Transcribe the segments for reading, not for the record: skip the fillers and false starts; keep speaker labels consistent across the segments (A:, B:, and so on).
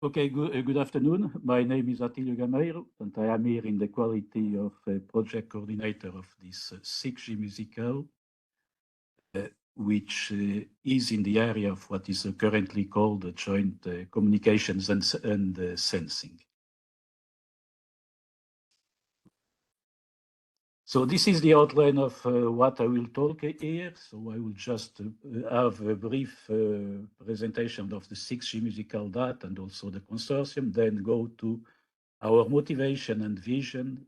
A: Okay, good afternoon. My name is Atilio Gameiro, and I am here in the quality of project coordinator of this 6G-MUSICAL, which is in the area of what is currently called joint communications and sensing. So this is the outline of what I will talk here. So I will just have a brief presentation of the 6G-MUSICAL data and also the consortium, then go to our motivation and vision,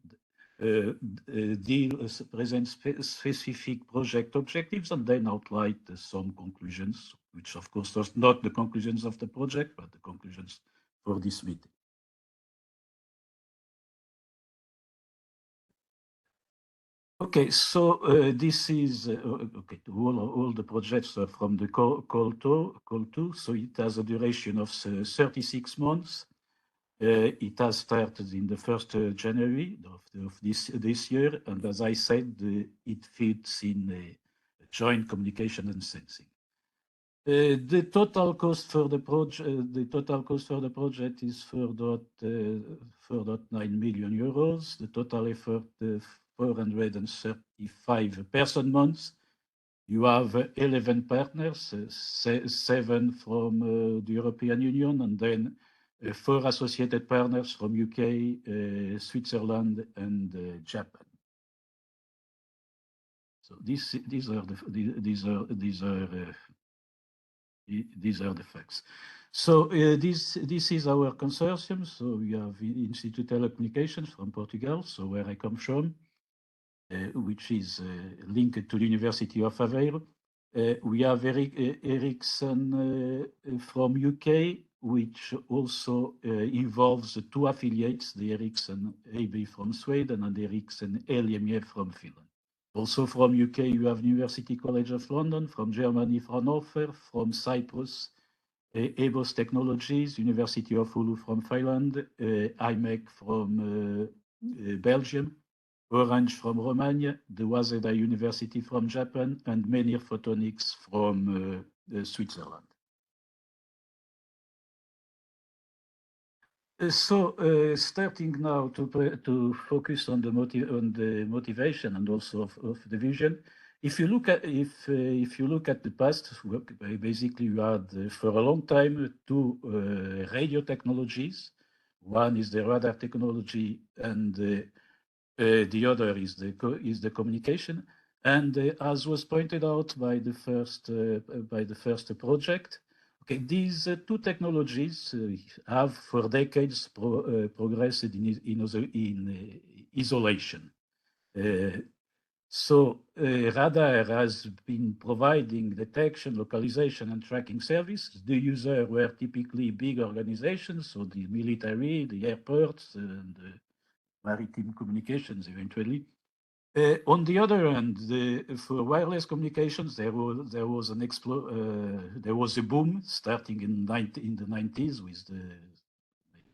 A: present specific project objectives, and then outline some conclusions, which of course are not the conclusions of the project, but the conclusions for this meeting. Okay, so this is okay. All the projects are from the call two. So it has a duration of 36 months. It has started in the 1st January of this year, and as I said, it fits in joint communication and sensing. The total cost for the project, is 4.9 million euros. The total effort, 435 person months. You have 11 partners, 7 from the European Union, and then 4 associated partners from UK, Switzerland, and Japan. So these are the facts. So this is our consortium. So we have Institute of Telecommunications from Portugal, so where I come from, which is linked to the University of Aveiro. We have Ericsson from UK, which also involves 2 affiliates, the Ericsson AB from Sweden and the Ericsson LME from Finland. Also from UK, you have University College of London, from Germany, Fraunhofer, from Cyprus, EBOS Technologies, University of Oulu from Finland, IMEC from Belgium, Orange from Romania, the Waseda University from Japan, and Menir Photonics from Switzerland. So starting now to focus on the motivation and also of the vision. If you look at the past, basically you had for a long time 2 radio technologies. One is the radar technology, and the other is the communication. And as was pointed out by the first project, okay, these 2 technologies have for decades progressed in isolation. So radar has been providing detection, localization, and tracking service. The user were typically big organizations, so the military, the airports, and the maritime communications eventually. On the other hand, for wireless communications, there was a boom starting in the 90s with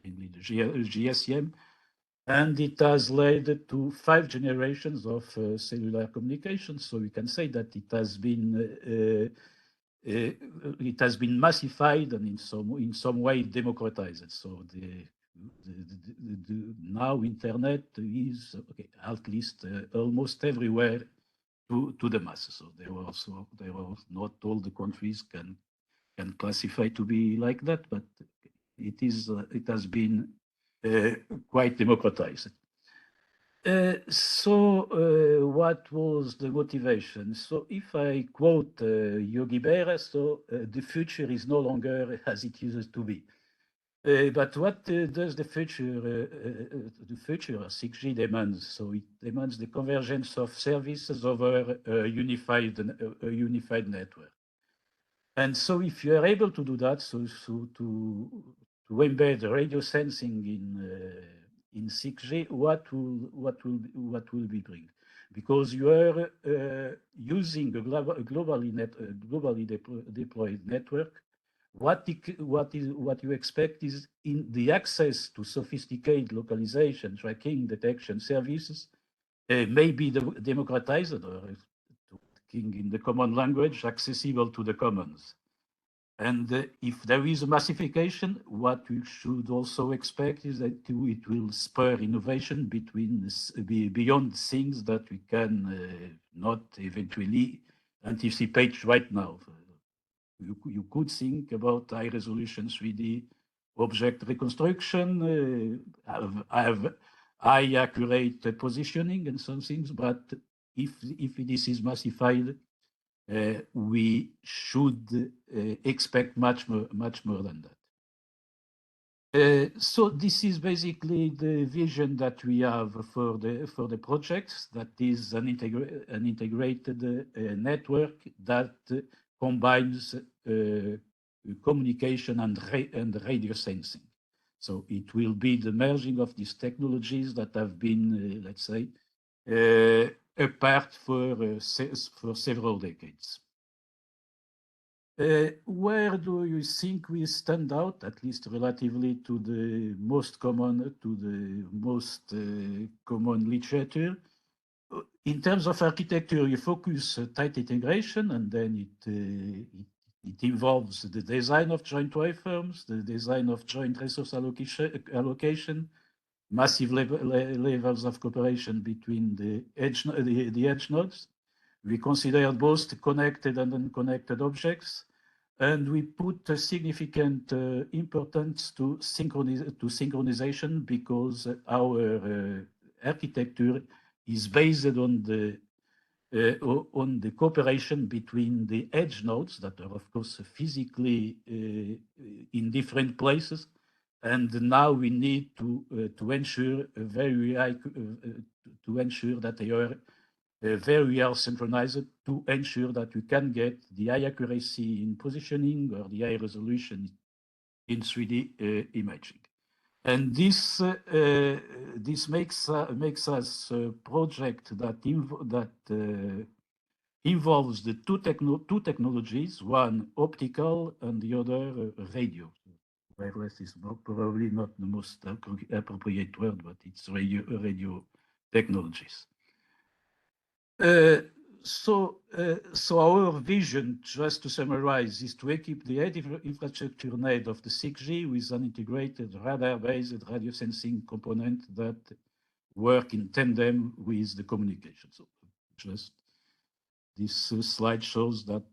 A: mainly the GSM, and it has led to 5 generations of cellular communications. So we can say that it has been massified and in some way democratized. So now internet is at least almost everywhere to the masses. So there are not all the countries can classify to be like that, but it has been quite democratized. So what was the motivation? So if I quote Yogi Berra, so the future is no longer as it used to be. But what does the future of 6G demands? So it demands the convergence of services over a unified network. And so if you are able to do that, so to embed radio sensing in 6G, what will be bring? Because you are using a globally deployed network. What you expect is in the access to sophisticated localization, tracking, detection services may be democratized, or in the common language, accessible to the commons. And if there is a massification, what we should also expect is that it will spur innovation beyond things that we can not eventually anticipate right now. You could think about high resolution 3D object reconstruction, have high accurate positioning and some things, but if this is massified, we should expect much more than that. So this is basically the vision that we have for the projects. That is an integrated network that combines communication and radio sensing. So it will be the merging of these technologies that have been, let's say, apart for several decades. Where do you think we stand out, at least relatively to the most common literature? In terms of architecture, you focus tight integration, and then it involves the design of joint waveforms, the design of joint resource allocation, massive levels of cooperation between the edge nodes. We consider both connected and unconnected objects, and we put a significant importance to synchronization because our architecture is based on the cooperation between the edge nodes that are, of course, physically in different places, and now we need to ensure that they are very well synchronized to ensure that we can get the high accuracy in positioning or the high resolution in 3D imaging. And this makes us a project that involves the two technologies, one optical and the other radio. Wireless is probably not the most appropriate word, but it's radio technologies. So our vision, just to summarize, is to equip the infrastructure net of the 6G with an integrated radar-based radio sensing component that work in tandem with the communication. So just this slide shows that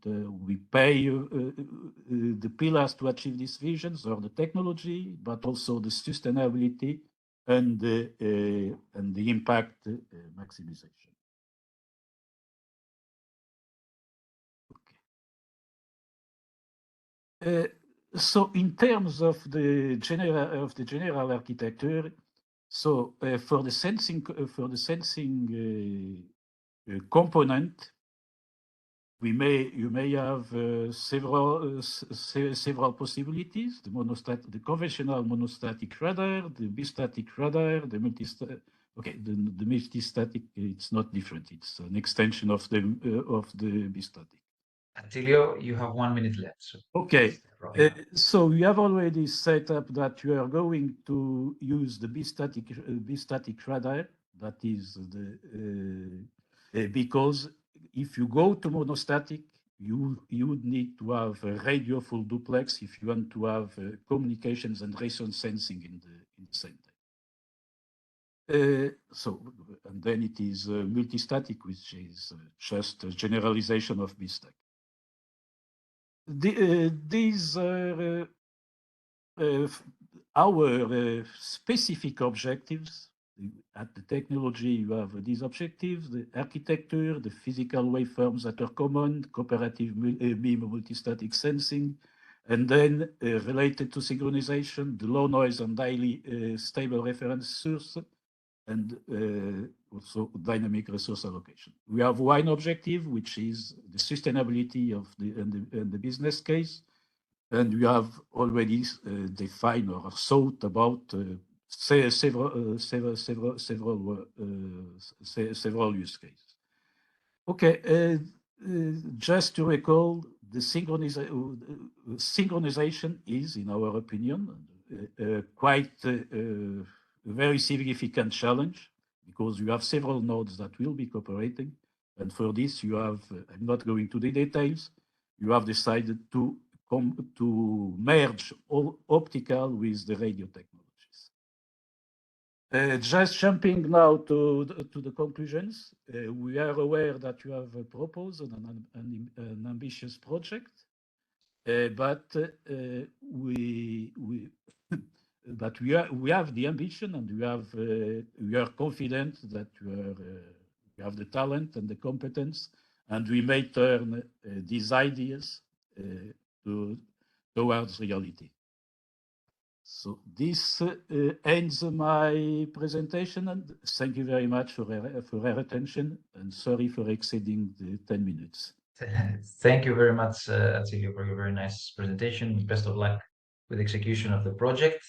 A: we pay the pillars to achieve these visions are the technology, but also the sustainability and the impact maximization. So in terms of the general architecture, so for the sensing component, you may have several possibilities: the conventional monostatic radar, the bistatic radar, the multistatic. Okay, the multistatic, it's not different; it's an extension of the bistatic.
B: Atilio, you have 1 minute left. So
A: okay, so we have already set up that you are going to use the bistatic radar. That is because if you go to monostatic, you would need to have a radio full duplex if you want to have communications and resonance sensing in the same time. And then it is multistatic, which is just a generalization of bistatic. These are our specific objectives. At the technology, you have these objectives: the architecture, the physical waveforms that are common, cooperative beam multistatic sensing, and then related to synchronization, the low noise and highly stable reference source, and also dynamic resource allocation. We have one objective, which is the sustainability of the business case, and we have already defined or thought about several use cases. Okay, just to recall, the synchronization is, in our opinion, quite a very significant challenge because you have several nodes that will be cooperating, and for this you have, I'm not going to the details, you have decided to to merge optical with the radio technologies. Just jumping now to the conclusions, we are aware that you have proposed an ambitious project, but we have the ambition, and we are confident that you have the talent and the competence, and we may turn these ideas towards reality. So this ends my presentation, and thank you very much for your attention, and sorry for exceeding the 10 minutes.
B: Thank you very much, Atilio, for your very nice presentation. Best of luck with execution of the project.